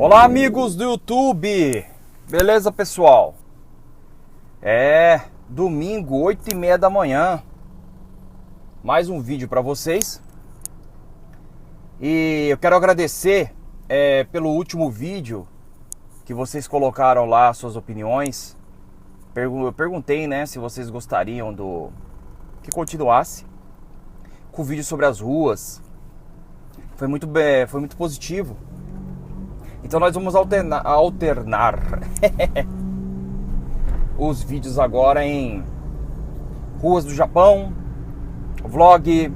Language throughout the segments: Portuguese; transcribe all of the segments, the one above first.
Olá, amigos do YouTube, beleza, pessoal? Domingo, 8h30 da manhã, mais um vídeo para vocês. E eu quero agradecer pelo último vídeo que vocês colocaram lá suas opiniões. Eu perguntei, né, se vocês gostariam que continuasse com o vídeo sobre as ruas. Foi muito positivo. Então nós vamos alternar os vídeos agora em ruas do Japão, vlog,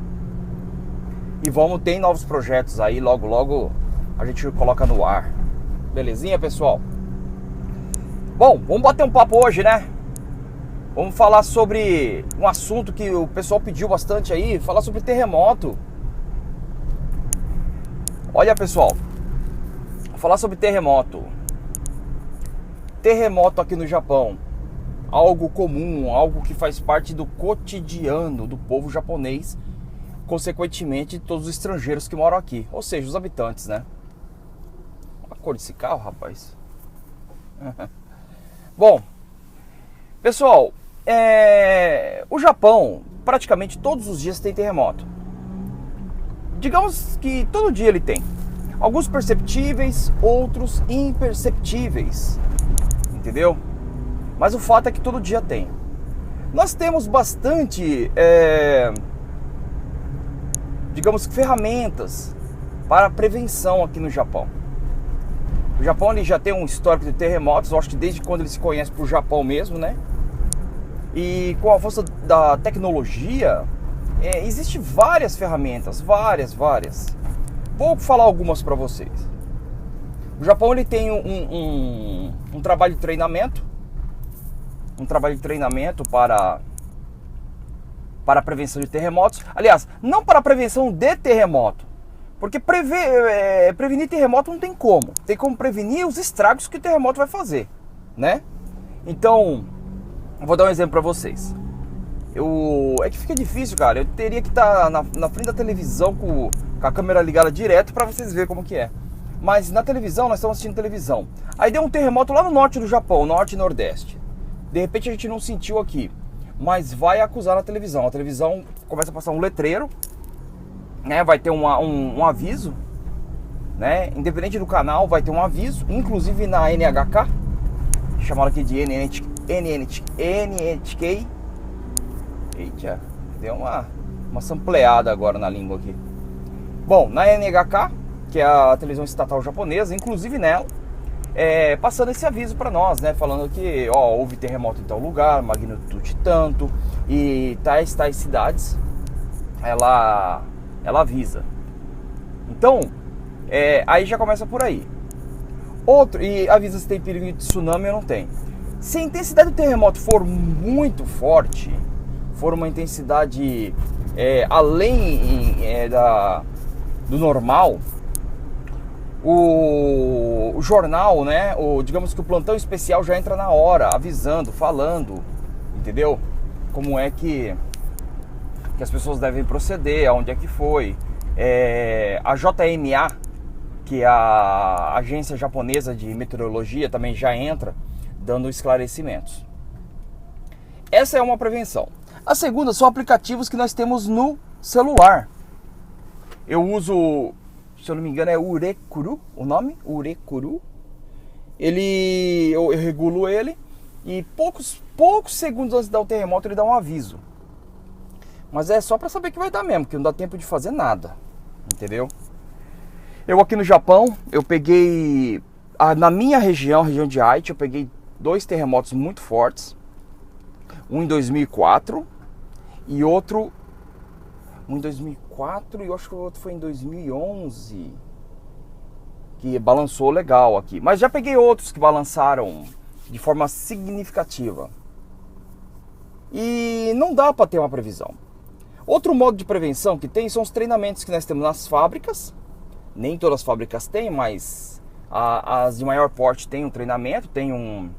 e ter novos projetos aí, logo a gente coloca no ar. Belezinha, pessoal? Bom, vamos bater um papo hoje, né? Vamos falar sobre um assunto que o pessoal pediu bastante aí, falar sobre terremoto. Olha, pessoal, falar sobre terremoto. Terremoto aqui no Japão, algo comum, algo que faz parte do cotidiano do povo japonês, consequentemente de todos os estrangeiros que moram aqui, ou seja, os habitantes, né? A cor desse carro, rapaz. Bom, pessoal, o Japão praticamente todos os dias tem terremoto. Digamos que todo dia ele tem. Alguns perceptíveis, outros imperceptíveis, entendeu? Mas o fato é que todo dia tem. Nós temos bastante, digamos que ferramentas para prevenção aqui no Japão. O Japão ele já tem um histórico de terremotos, eu acho que desde quando ele se conhece por Japão mesmo, né? E com a força da tecnologia, existem várias ferramentas, várias. Vou falar algumas para vocês. O Japão ele tem um trabalho de treinamento, para a prevenção de terremotos. Aliás, não para a prevenção de terremoto, porque prevenir terremoto não tem como. Tem como prevenir os estragos que o terremoto vai fazer, né? Então, vou dar um exemplo para vocês. É que fica difícil, cara. Eu teria que estar na frente da televisão com a câmera ligada direto para vocês verem como que é. Mas na televisão, nós estamos assistindo televisão. Aí deu um terremoto lá no norte do Japão, norte e nordeste. De repente a gente não sentiu aqui, mas vai acusar na televisão. A televisão começa a passar um letreiro, né? Vai ter um aviso, né? Independente do canal, vai ter um aviso. Inclusive na NHK, chamaram aqui de NHK. Eita, deu uma sampleada agora na língua aqui. Bom, na NHK, que é a televisão estatal japonesa, inclusive nela, passando esse aviso para nós, né? Falando que houve terremoto em tal lugar, magnitude tanto, e tais cidades, ela avisa. Então, aí já começa por aí. E avisa se tem perigo de tsunami ou não tem. Se a intensidade do terremoto for muito forte, for uma intensidade além do normal, o jornal, né, digamos que o plantão especial já entra na hora, avisando, falando, entendeu? Como é que as pessoas devem proceder, aonde é que foi. A JMA, que é a agência japonesa de meteorologia, também já entra dando esclarecimentos. Essa é uma prevenção. A segunda são aplicativos que nós temos no celular. Eu uso, se eu não me engano, é Urekuru, o nome? Urekuru. Eu regulo ele e poucos segundos antes de dar o terremoto ele dá um aviso. Mas é só para saber que vai dar mesmo, que não dá tempo de fazer nada, entendeu? Eu aqui no Japão, eu peguei, na minha região de Aichi, eu peguei 2 terremotos muito fortes. Um em 2004 e outro em 2004 e eu acho que o outro foi em 2011, que balançou legal aqui. Mas já peguei outros que balançaram de forma significativa. E não dá para ter uma previsão. Outro modo de prevenção que tem são os treinamentos que nós temos nas fábricas. Nem todas as fábricas têm, mas as de maior porte têm um treinamento, tem um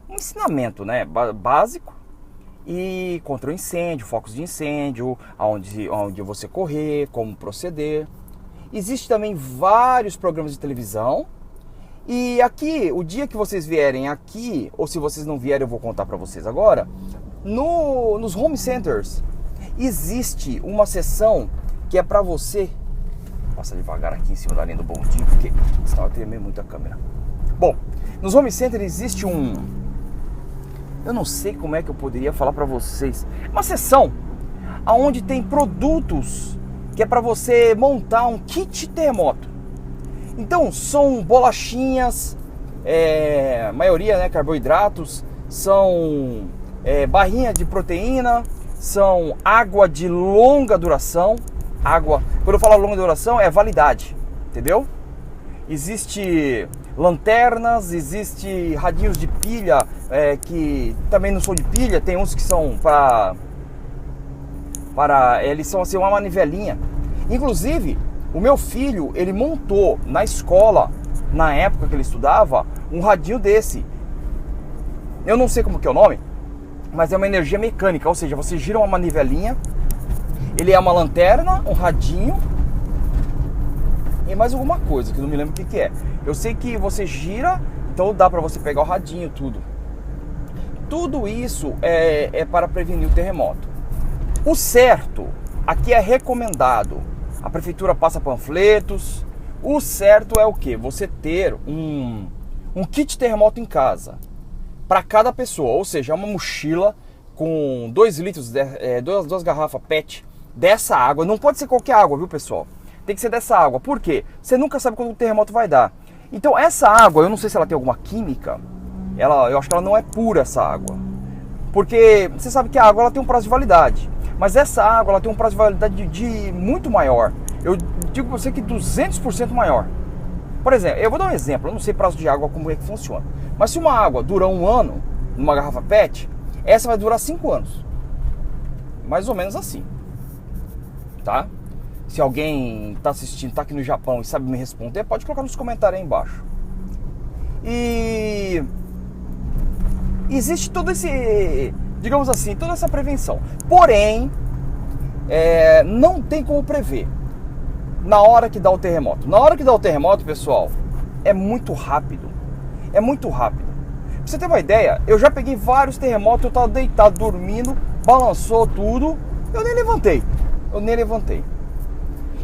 ensinamento, né, básico, e contra o incêndio, focos de incêndio, aonde você correr, como proceder. Existe também vários programas de televisão E aqui, o dia que vocês vierem aqui, ou se vocês não vierem, eu vou contar para vocês agora, nos home centers existe uma seção que é para você. Passa devagar aqui em cima da linha do bondinho, porque senão vai tremer muito a câmera. Bom, nos home centers existe eu não sei como é que eu poderia falar para vocês, uma seção onde tem produtos que é para você montar um kit terremoto. Então são bolachinhas, maioria, né, carboidratos, são barrinha de proteína, são água de longa duração. Quando eu falo longa duração, é validade, entendeu? Existe lanternas, existe radinhos de pilha, que também não são de pilha, tem uns que são eles são assim uma manivelinha. Inclusive, o meu filho, ele montou na escola, na época que ele estudava, um radinho desse. Eu não sei como que é o nome, mas é uma energia mecânica, ou seja, você gira uma manivelinha, ele é uma lanterna, um radinho e mais alguma coisa, que eu não me lembro o que é. Eu sei que você gira, então dá para você pegar o radinho, tudo. Tudo isso é para prevenir o terremoto. O certo, aqui é recomendado. A prefeitura passa panfletos. O certo é o quê? Você ter um kit terremoto em casa para cada pessoa, ou seja, uma mochila com 2 litros, duas garrafas PET dessa água. Não pode ser qualquer água, viu, pessoal? Tem que ser dessa água. Por quê? Você nunca sabe quando o terremoto vai dar. Então essa água, eu não sei se ela tem alguma química. Eu acho que ela não é pura, essa água. Porque você sabe que a água ela tem um prazo de validade. Mas essa água ela tem um prazo de validade de muito maior. Eu digo para você que 200% maior. Por exemplo, eu vou dar um exemplo. Eu não sei prazo de água como é que funciona. Mas se uma água dura 1 ano, numa garrafa PET, essa vai durar 5 anos. Mais ou menos assim. Tá? Se alguém está assistindo, está aqui no Japão e sabe me responder, pode colocar nos comentários aí embaixo. E existe todo esse, digamos assim, toda essa prevenção. Porém, não tem como prever na hora que dá o terremoto. Na hora que dá o terremoto, pessoal, é muito rápido. É muito rápido. Pra você ter uma ideia, eu já peguei vários terremotos, eu estava deitado, dormindo, balançou tudo, eu nem levantei.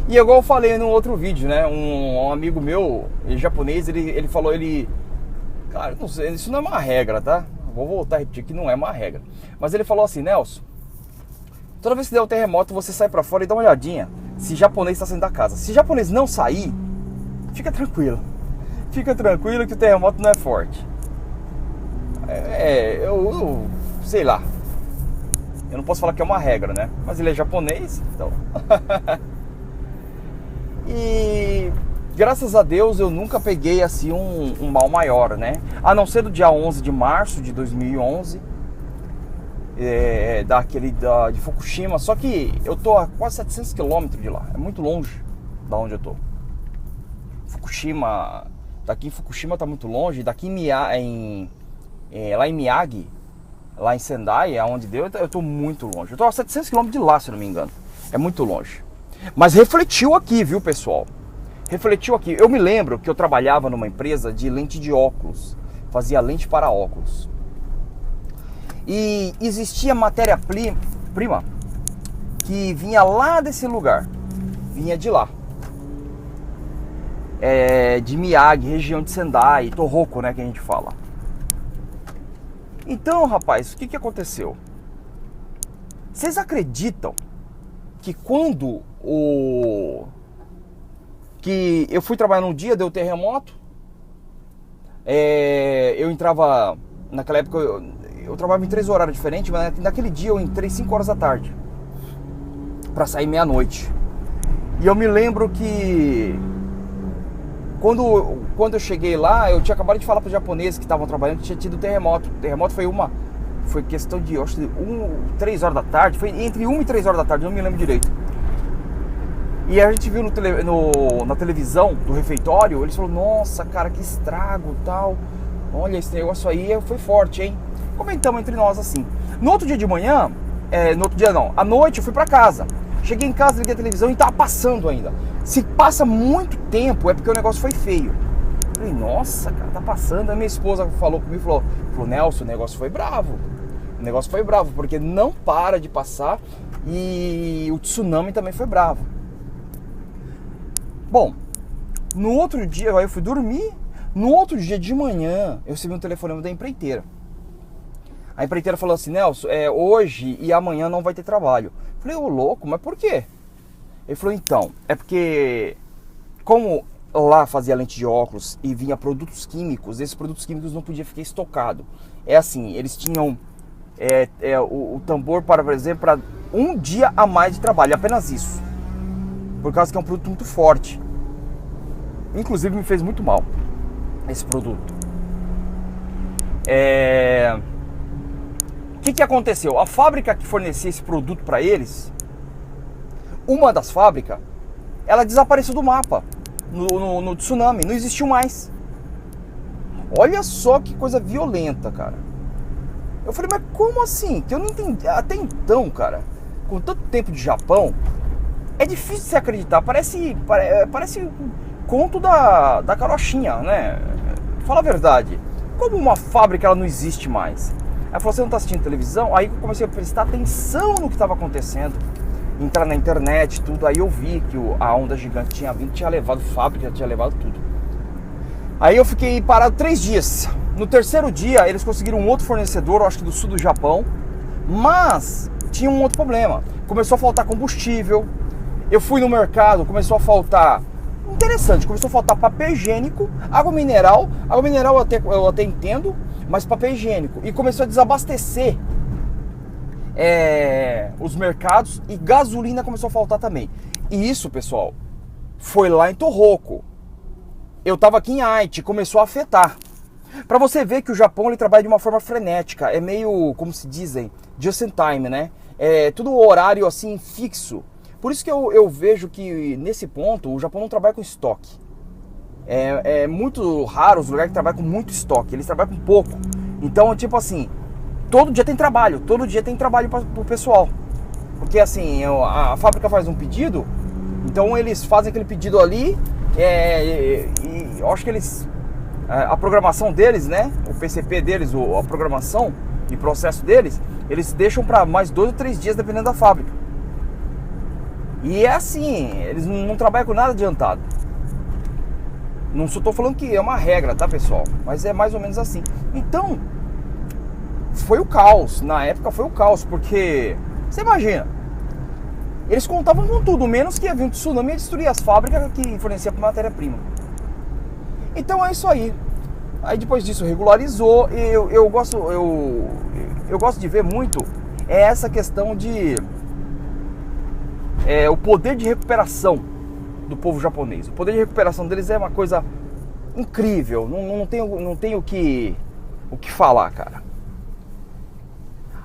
E igual eu falei no outro vídeo, né? Um amigo meu, japonês, ele falou, cara, não sei, isso não é uma regra, tá? Vou voltar a repetir que não é uma regra. Mas ele falou assim, Nelson, toda vez que der um terremoto, você sai pra fora e dá uma olhadinha se japonês está saindo da casa. Se japonês não sair, fica tranquilo. Fica tranquilo que o terremoto não é forte. Eu sei lá. Eu não posso falar que é uma regra, né? Mas ele é japonês, então... E graças a Deus eu nunca peguei assim um mal maior, né? A não ser do dia 11 de março de 2011, de Fukushima. Só que eu tô a quase 700 quilômetros de lá, é muito longe da onde eu tô. Fukushima, daqui em Fukushima tá muito longe, daqui lá em Miyagi, lá em Sendai, aonde deu, eu tô muito longe. Eu tô a 700 quilômetros de lá, se não me engano. É muito longe. Mas refletiu aqui, viu, pessoal? Refletiu aqui. Eu me lembro que eu trabalhava numa empresa de lente de óculos. Fazia lente para óculos. E existia matéria-prima que vinha lá desse lugar. Vinha de lá. De Miyagi, região de Sendai, Tohoku, né, que a gente fala. Então, rapaz, o que aconteceu? Vocês acreditam que quando que eu fui trabalhar num dia, deu terremoto, eu entrava, naquela época eu trabalhava em 3 horários diferentes, mas naquele dia eu entrei 5 horas da tarde para sair meia-noite. E eu me lembro que quando eu cheguei lá, eu tinha acabado de falar para os japoneses que estavam trabalhando que tinha tido terremoto. O terremoto foi questão de, eu acho que 3 horas da tarde, foi entre 1 e 3 horas da tarde, não me lembro direito. E a gente viu na televisão do refeitório, eles falaram, nossa, cara, que estrago, tal. Olha, esse negócio aí foi forte, hein? Comentamos entre nós assim. No outro dia de manhã, à noite eu fui pra casa. Cheguei em casa, liguei a televisão e tava passando ainda. Se passa muito tempo, é porque o negócio foi feio. Falei, nossa, cara, tá passando. Aí minha esposa falou comigo, falou, Nelson, o negócio foi bravo. O negócio foi bravo, porque não para de passar e o tsunami também foi bravo. Bom, no outro dia, aí eu fui dormir. No outro dia de manhã, eu recebi um telefonema da empreiteira. A empreiteira falou assim, Nelson, hoje e amanhã não vai ter trabalho. Falei, ô louco, mas por quê? Ele falou, então, é porque como lá fazia lente de óculos e vinha produtos químicos, esses produtos químicos não podiam ficar estocados. É assim, eles tinham o tambor, por exemplo, para um dia a mais de trabalho, apenas isso. Por causa que é um produto muito forte. Inclusive me fez muito mal esse produto. O que aconteceu? A fábrica que fornecia esse produto para eles, uma das fábricas, ela desapareceu do mapa no tsunami, não existiu mais. Olha só que coisa violenta, cara. Eu falei, mas como assim? Que eu não entendi. Até então, cara, com tanto tempo de Japão, é difícil de se acreditar. Parece conto da carochinha, né? Fala a verdade. Como uma fábrica ela não existe mais? Aí falou, você não está assistindo televisão? Aí eu comecei a prestar atenção no que estava acontecendo. Entrar na internet, tudo. Aí eu vi que a onda gigante tinha vindo, tinha levado fábrica, tinha levado tudo. Aí eu fiquei parado 3 dias. No terceiro dia, eles conseguiram um outro fornecedor, eu acho que do sul do Japão. Mas tinha um outro problema. Começou a faltar combustível. Eu fui no mercado, começou a faltar... Interessante, começou a faltar papel higiênico, água mineral. Água mineral eu até entendo, mas papel higiênico. E começou a desabastecer os mercados e gasolina começou a faltar também. E isso, pessoal, foi lá em Tohoku. Eu tava aqui em Aichi, começou a afetar. Para você ver que o Japão ele trabalha de uma forma frenética, é meio, como se dizem, just in time, né? É tudo horário assim fixo. Por isso que eu vejo que nesse ponto o Japão não trabalha com estoque. É muito raro os lugares que trabalham com muito estoque, eles trabalham com pouco. Então, tipo assim, todo dia tem trabalho para o pessoal. Porque assim, a fábrica faz um pedido, então eles fazem aquele pedido ali, e eu acho que eles... A programação deles, né? O PCP deles, a programação e processo deles, eles deixam para mais 2 ou 3 dias, dependendo da fábrica. E é assim, eles não trabalham com nada adiantado. Não só estou falando que é uma regra, tá, pessoal? Mas é mais ou menos assim. Então, foi o caos. Na época foi o caos, porque... Você imagina, eles contavam com tudo, menos que havia um tsunami e destruir as fábricas que forneciam matéria-prima. Então é isso aí. Aí depois disso regularizou. E eu gosto de ver muito essa questão de... o poder de recuperação do povo japonês. O poder de recuperação deles é uma coisa incrível. Não tenho o que falar, cara.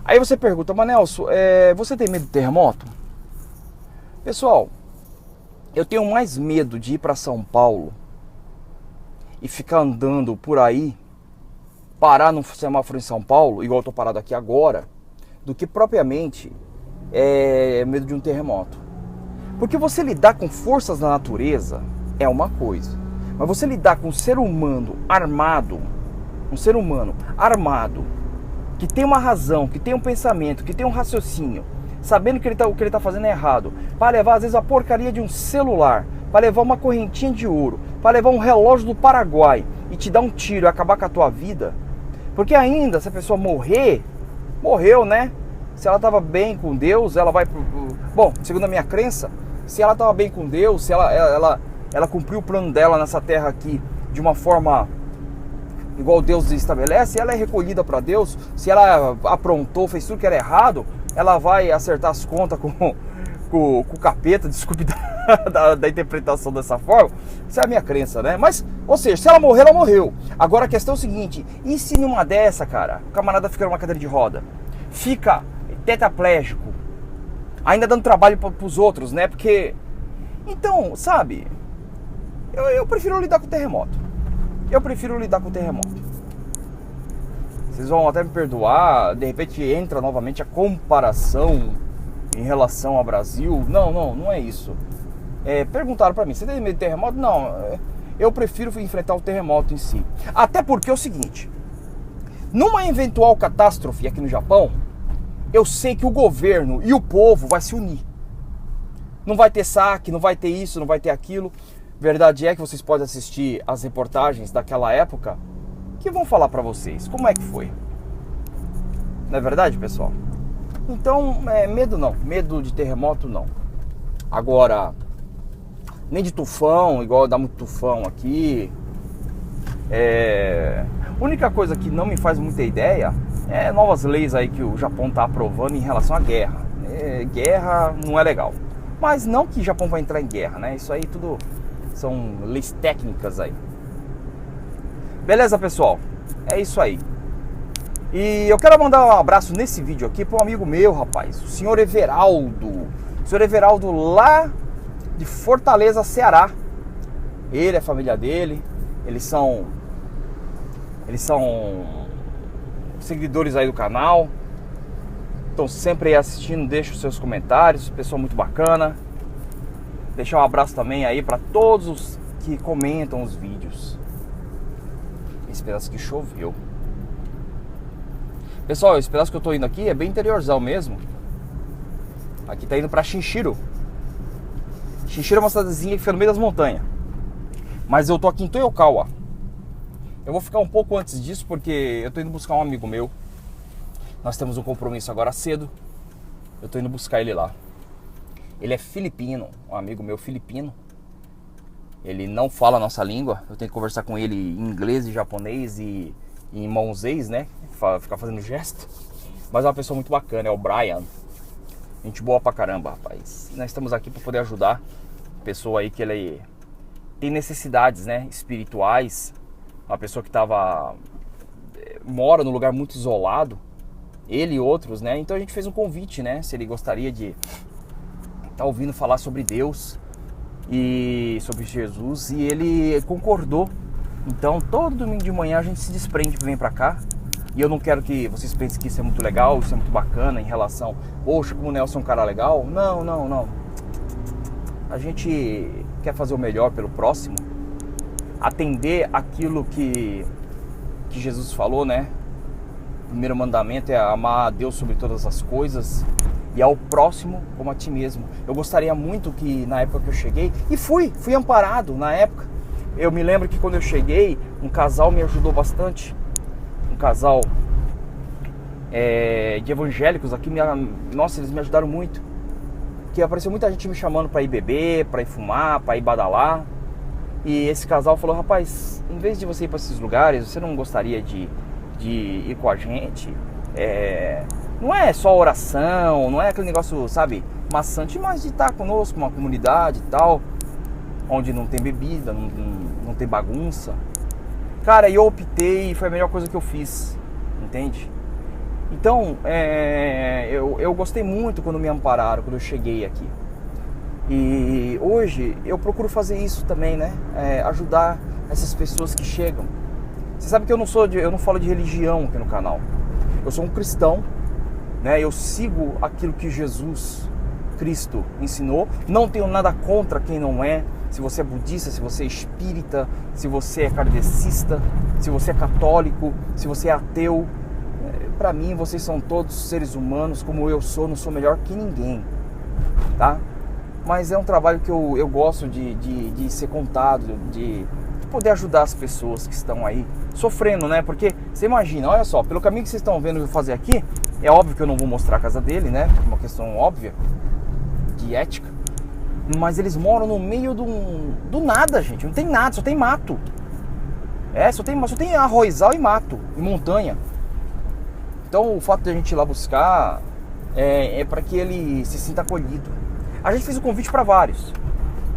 Aí você pergunta, mas Nelson, você tem medo de terremoto? Pessoal, eu tenho mais medo de ir para São Paulo e ficar andando por aí, parar num semáforo em São Paulo, igual eu tô parado aqui agora, do que propriamente medo de um terremoto. Porque você lidar com forças da natureza é uma coisa, mas você lidar com um ser humano armado, que tem uma razão, que tem um pensamento, que tem um raciocínio, sabendo que o que ele está fazendo é errado, para levar às vezes a porcaria de um celular, para levar uma correntinha de ouro, para levar um relógio do Paraguai e te dar um tiro e acabar com a tua vida. Porque ainda, se a pessoa morreu, né? Se ela estava bem com Deus, ela vai... Bom, segundo a minha crença, se ela estava bem com Deus, se ela cumpriu o plano dela nessa terra aqui de uma forma igual Deus estabelece, ela é recolhida para Deus. Se ela aprontou, fez tudo que era errado, ela vai acertar as contas com o capeta, desculpe da interpretação dessa forma. Isso é a minha crença, né? Mas, ou seja, se ela morrer, ela morreu. Agora a questão é o seguinte, e se numa dessa, cara, o camarada fica numa cadeira de roda, fica tetraplégico, ainda dando trabalho pros outros, né? Porque, então, sabe, eu prefiro lidar com o terremoto. Vocês vão até me perdoar, de repente entra novamente a comparação em relação ao Brasil. Não é isso. Perguntaram pra mim, você tem medo de terremoto? Não, eu prefiro enfrentar o terremoto em si. Até porque é o seguinte, numa eventual catástrofe aqui no Japão, eu sei que o governo e o povo vai se unir. Não vai ter saque, não vai ter isso, não vai ter aquilo. Verdade é que vocês podem assistir as reportagens daquela época que vão falar pra vocês como é que foi. Não é verdade, pessoal? Então, medo não. Medo de terremoto não. Agora, nem de tufão, igual dá muito tufão aqui. A única coisa que não me faz muita ideia é novas leis aí que o Japão está aprovando em relação à guerra. Guerra não é legal. Mas não que o Japão vai entrar em guerra, né? Isso aí tudo são leis técnicas aí. Beleza, pessoal? É isso aí. E eu quero mandar um abraço nesse vídeo aqui para um amigo meu, rapaz, o senhor Everaldo. O senhor Everaldo lá de Fortaleza, Ceará. Ele, a família dele, eles são seguidores aí do canal. Estão sempre aí assistindo, deixa os seus comentários, pessoal muito bacana. Deixar um abraço também aí para todos os que comentam os vídeos. Esse pedaço que choveu. Pessoal, esse pedaço que eu tô indo aqui é bem interiorzão mesmo. Aqui tá indo pra Shinshiro. Shinshiro é uma cidadezinha que fica no meio das montanhas. Mas eu tô aqui em Toyokawa. Eu vou ficar um pouco antes disso porque eu tô indo buscar um amigo meu. Nós temos um compromisso agora cedo. Eu tô indo buscar ele lá. Ele é filipino, um amigo meu filipino. Ele não fala a nossa língua. Eu tenho que conversar com ele em inglês e japonês e em mãozeis, né? Ficar fazendo gesto. Mas é uma pessoa muito bacana, é o Brian. Gente boa pra caramba, rapaz. Nós estamos aqui para poder ajudar pessoa aí que ele tem necessidades, né, espirituais. Uma pessoa que mora num lugar muito isolado. Ele e outros, né? Então a gente fez um convite, né? Se ele gostaria de estar ouvindo falar sobre Deus e sobre Jesus. E ele concordou. Então todo domingo de manhã a gente se desprende e vem pra cá. E eu não quero que vocês pensem que isso é muito legal, isso é muito bacana em relação, poxa, como o Nelson é um cara legal. Não. A gente quer fazer o melhor pelo próximo, atender aquilo que Jesus falou, né? O primeiro mandamento é amar a Deus sobre todas as coisas e ao próximo como a ti mesmo. Eu gostaria muito que na época que eu cheguei, e fui amparado na época. Eu me lembro que quando eu cheguei, um casal me ajudou bastante. Um casal de evangélicos aqui, nossa, eles me ajudaram muito. Que apareceu muita gente me chamando para ir beber, para ir fumar, para ir badalar. E esse casal falou, rapaz, em vez de você ir para esses lugares, você não gostaria de ir com a gente? Não é só oração, não é aquele negócio, sabe, maçante, mas de estar conosco, uma comunidade e tal, onde não tem bebida, não tem bagunça. Cara, eu optei e foi a melhor coisa que eu fiz, entende? Então, eu gostei muito quando me ampararam, quando eu cheguei aqui. E hoje eu procuro fazer isso também, né? Ajudar essas pessoas que chegam. Você sabe que eu não falo de religião aqui no canal. Eu sou um cristão, né? Eu sigo aquilo que Jesus Cristo ensinou. Não tenho nada contra quem não é. Se você é budista, se você é espírita, se você é kardecista, se você é católico, se você é ateu, pra mim vocês são todos seres humanos como eu sou, não sou melhor que ninguém, tá? Mas é um trabalho que eu gosto de ser contado, de poder ajudar as pessoas que estão aí sofrendo, né? Porque você imagina, olha só, pelo caminho que vocês estão vendo eu fazer aqui, é óbvio que eu não vou mostrar a casa dele, né? Uma questão óbvia de ética. Mas eles moram no meio do nada, gente. Não tem nada, só tem mato. Só tem arrozal e mato, e montanha. Então o fato de a gente ir lá buscar é para que ele se sinta acolhido. A gente fez o convite para vários.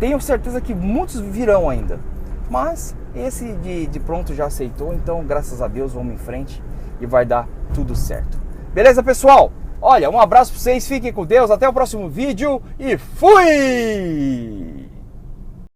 Tenho certeza que muitos virão ainda. Mas esse de pronto já aceitou. Então graças a Deus vamos em frente e vai dar tudo certo. Beleza, pessoal? Olha, um abraço para vocês, fiquem com Deus, até o próximo vídeo e fui!